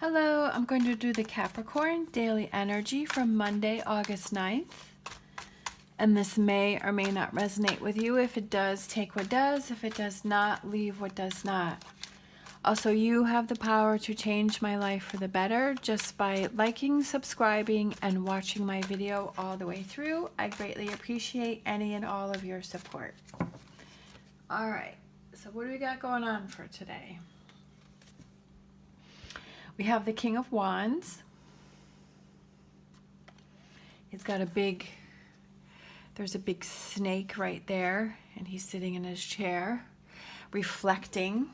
Hello, I'm going to do the Capricorn daily energy from Monday, August 9th. And this may or may not resonate with you. If it does, take what does. If it does not, leave what does not. Also, you have the power to change my life for the better just by liking, subscribing, and watching my video all the way through. I greatly appreciate any and all of your support. All right, so what do we got going on for today? We have the King of Wands. He's got there's a big snake right there, and he's sitting in his chair, reflecting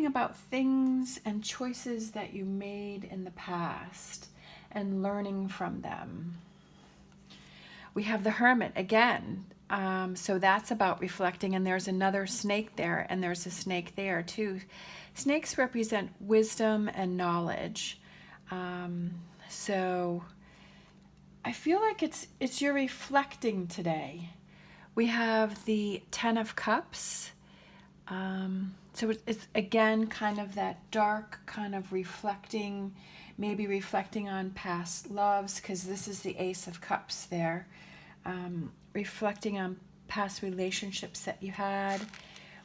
about things and choices that you made in the past and learning from them. We have the Hermit again. So that's about reflecting, and there's another snake there, and there's a snake there too. Snakes represent wisdom and knowledge. So I feel like it's your reflecting today. We have the Ten of Cups. So it's again kind of that dark kind of reflecting, maybe reflecting on past loves, because this is the Ace of Cups there. Reflecting on past relationships that you had.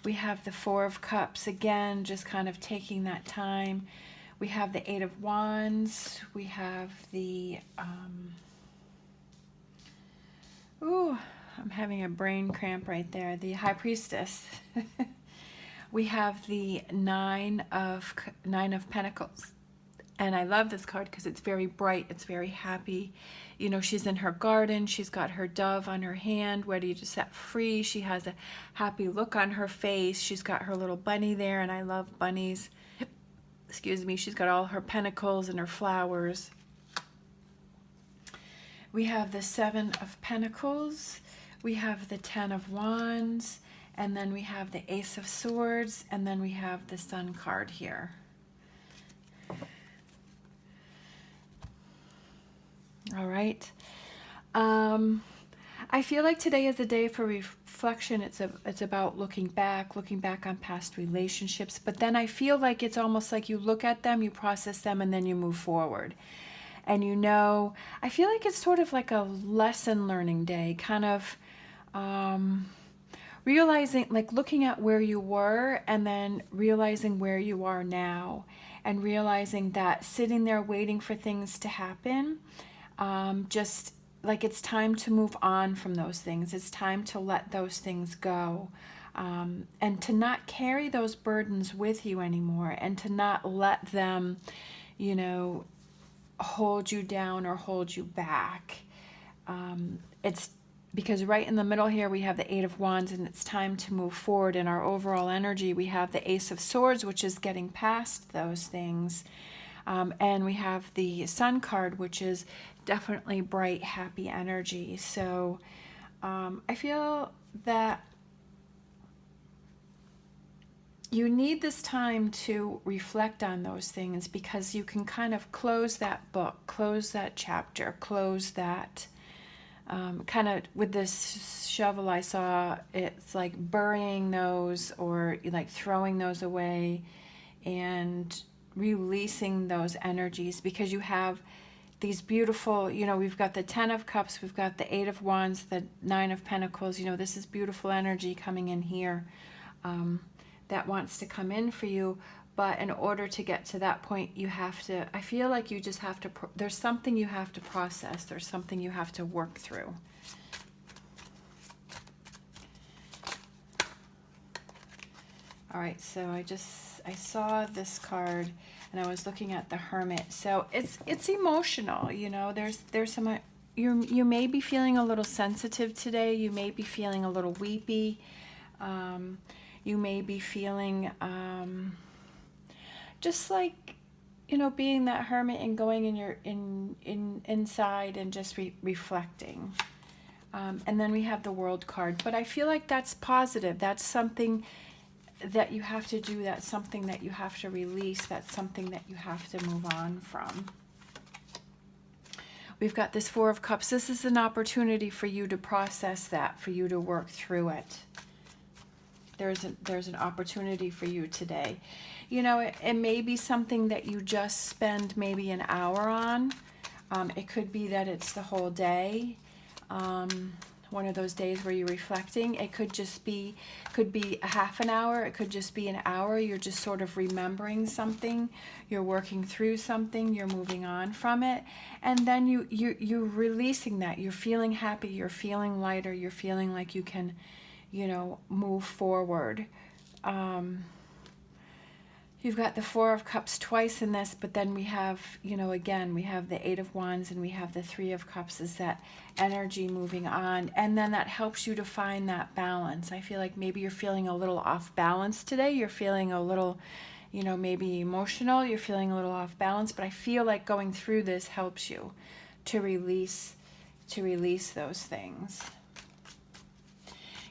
We have the Four of Cups, again, just kind of taking that time. We have the Eight of Wands. We have the, I'm having a brain cramp right there, the High Priestess. We have the Nine of Pentacles. And I love this card because it's very bright, it's very happy. You know, she's in her garden, she's got her dove on her hand, ready to set free. She has a happy look on her face. She's got her little bunny there, and I love bunnies. Excuse me, she's got all her pentacles and her flowers. We have the Seven of Pentacles, we have the Ten of Wands, and then we have the Ace of Swords, and then we have the Sun card here. All right. I feel like today is a day for reflection. It's about looking back on past relationships. But then I feel like it's almost like you look at them, you process them, and then you move forward. And I feel like it's sort of like a lesson learning day, kind of realizing, like looking at where you were and then realizing where you are now, and realizing that sitting there waiting for things to happen, just like it's time to move on from those things. It's time to let those things go, and to not carry those burdens with you anymore, and to not let them, hold you down or hold you back. It's because right in the middle here we have the Eight of Wands, and it's time to move forward. In our overall energy, we have the Ace of Swords, which is getting past those things. And we have the Sun card, which is definitely bright, happy energy. So I feel that you need this time to reflect on those things, because you can kind of close that book, close that chapter, close that kind of with this shovel I saw, it's like burying those or like throwing those away and releasing those energies, because you have these beautiful, we've got the Ten of Cups, we've got the Eight of Wands, the Nine of Pentacles. This is beautiful energy coming in here that wants to come in for you. But in order to get to that point, I feel like you just have to, there's something you have to process. There's something you have to work through. All right, so I saw this card, and I was looking at the Hermit. So it's emotional, there's some, you may be feeling a little sensitive today. You may be feeling a little weepy. You may be feeling just like, being that hermit and going inside and just reflecting. And then we have the World card. But I feel like that's positive. That's something that you have to do. That's something that you have to release. That's something that you have to move on from. We've got this Four of Cups. This is an opportunity for you to process that, for you to work through it. There's an opportunity for you today. you know, it may be something that you just spend maybe an hour on. It could be that it's the whole day. One of those days where you're reflecting. It could just be, could be a half an hour. It could just be an hour. You're just sort of remembering something. You're working through something. You're moving on from it. And then you're releasing that. You're feeling happy. You're feeling lighter. You're feeling like you can, you know, move forward. You've got the Four of Cups twice in this, but then we have, you know, again, we have the Eight of Wands and we have the Three of Cups, is that energy moving on. And then that helps you to find that balance. I feel like maybe you're feeling a little off balance today. You're feeling a little, you know, maybe emotional. You're feeling a little off balance, but I feel like going through this helps you to release those things.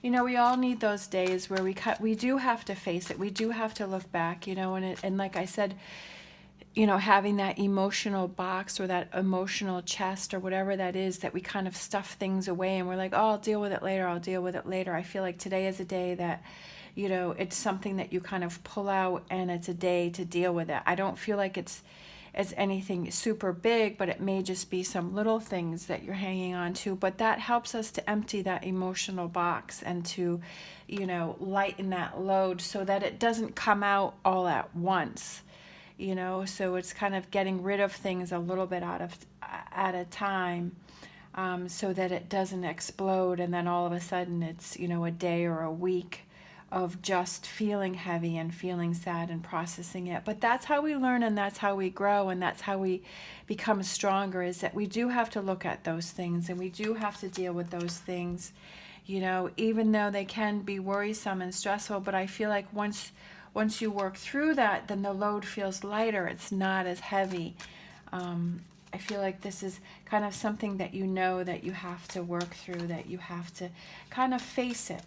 You know, we all need those days where we do have to face it. We do have to look back, you know, and like I said, you know, having that emotional box or that emotional chest or whatever that is, that we kind of stuff things away and we're like, oh, I'll deal with it later. I'll deal with it later. I feel like today is a day that, you know, it's something that you kind of pull out and it's a day to deal with it. I don't feel like it's anything super big, but it may just be some little things that you're hanging on to. But that helps us to empty that emotional box and to, you know, lighten that load so that it doesn't come out all at once, you know. So it's kind of getting rid of things a little bit at a time, so that it doesn't explode and then all of a sudden it's, you know, a day or a week of just feeling heavy and feeling sad and processing it. But that's how we learn and that's how we grow and that's how we become stronger, is that we do have to look at those things and we do have to deal with those things, you know, even though they can be worrisome and stressful. But I feel like once you work through that, then the load feels lighter. It's not as heavy. I feel like this is kind of something that you know that you have to work through, that you have to kind of face it.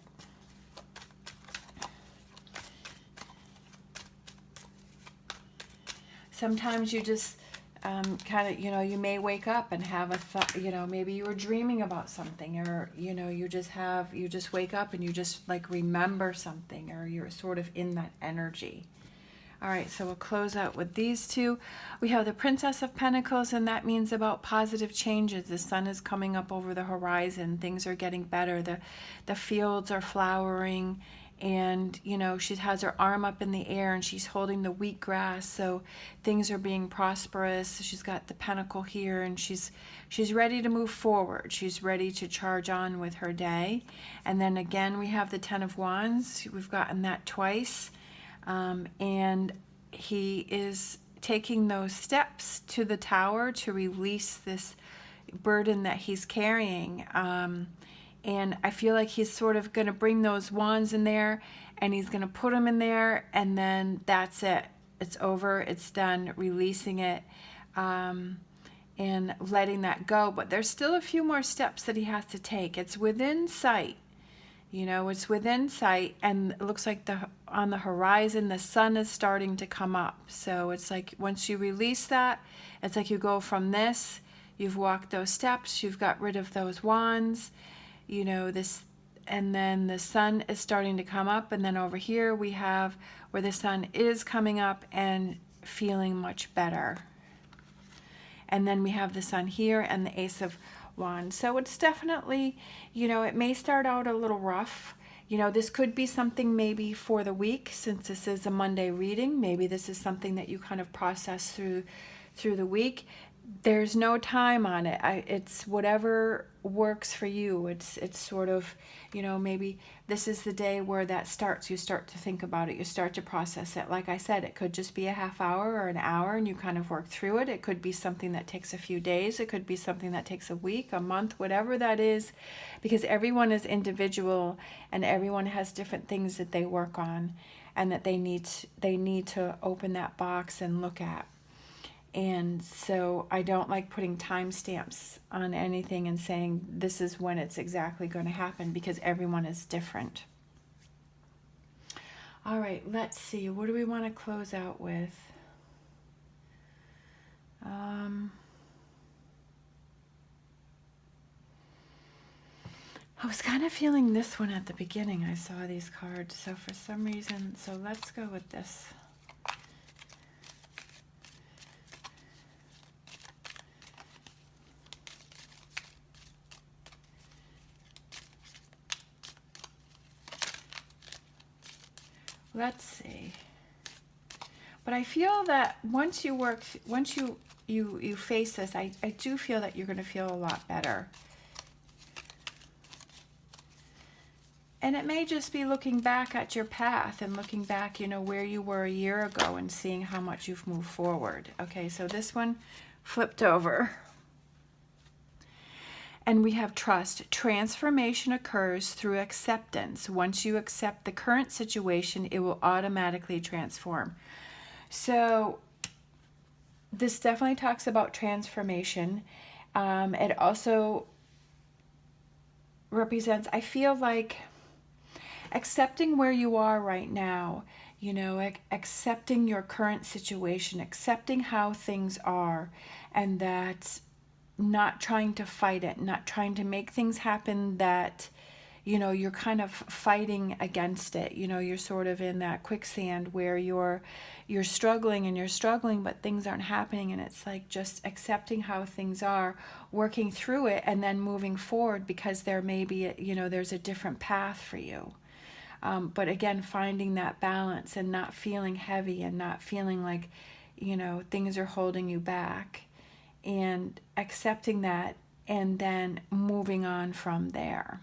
Sometimes you just kind of, you know, you may wake up and have a thought, you know, maybe you were dreaming about something, or, you know, you just wake up and you just like remember something, or you're sort of in that energy. All right, so we'll close out with these two. We have the Princess of Pentacles, and that means about positive changes. The sun is coming up over the horizon. Things are getting better. The fields are flowering. And, you know, she has her arm up in the air and she's holding the wheatgrass. So things are being prosperous. She's got the pentacle here and she's ready to move forward. She's ready to charge on with her day. And then again, we have the Ten of Wands. We've gotten that twice. And he is taking those steps to the tower to release this burden that he's carrying. And I feel like he's sort of going to bring those wands in there and he's going to put them in there, and then that's it. It's over. It's done. Releasing it and letting that go. But there's still a few more steps that he has to take. It's within sight. You know, it's within sight, and it looks like on the horizon, the sun is starting to come up. So it's like once you release that, it's like you go from this, you've walked those steps, you've got rid of those wands, you know, this, and then the sun is starting to come up, and then over here we have where the sun is coming up and feeling much better. And then we have the sun here and the Ace of Wands. So it's definitely, you know, it may start out a little rough. You know, this could be something maybe for the week, since this is a Monday reading. Maybe this is something that you kind of process through the week. There's no time on it. It's whatever works for you. It's sort of, you know, maybe this is the day where that starts. You start to think about it. You start to process it. Like I said, it could just be a half hour or an hour and you kind of work through it. It could be something that takes a few days. It could be something that takes a week, a month, whatever that is, because everyone is individual and everyone has different things that they work on and that they need to open that box and look at. And so I don't like putting timestamps on anything and saying this is when it's exactly going to happen, because everyone is different. All right, let's see. What do we want to close out with? I was kind of feeling this one at the beginning. I saw these cards. So for some reason, so let's go with this. let's see. But I feel that once you face this, I do feel that you're going to feel a lot better. And it may just be looking back at your path and looking back, you know, where you were a year ago and seeing how much you've moved forward. Okay, so this one flipped over. And we have trust. Transformation occurs through acceptance. Once you accept the current situation, it will automatically transform. So this definitely talks about transformation. It also represents, I feel like, accepting where you are right now, you know, accepting your current situation, accepting how things are, and that not trying to fight it, not trying to make things happen that, you know, you're kind of fighting against it. You know, you're sort of in that quicksand where you're struggling and you're struggling, but things aren't happening. And it's like just accepting how things are, working through it, and then moving forward, because there may be, you know, there's a different path for you. But again, finding that balance and not feeling heavy and not feeling like, you know, things are holding you back, and accepting that and then moving on from there.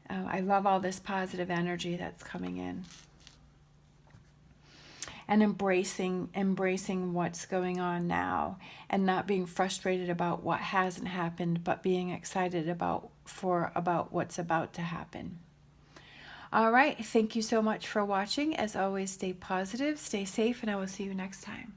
I love all this positive energy that's coming in. And embracing what's going on now, and not being frustrated about what hasn't happened, but being excited about what's about to happen. All right, thank you so much for watching. As always, stay positive, stay safe, and I will see you next time.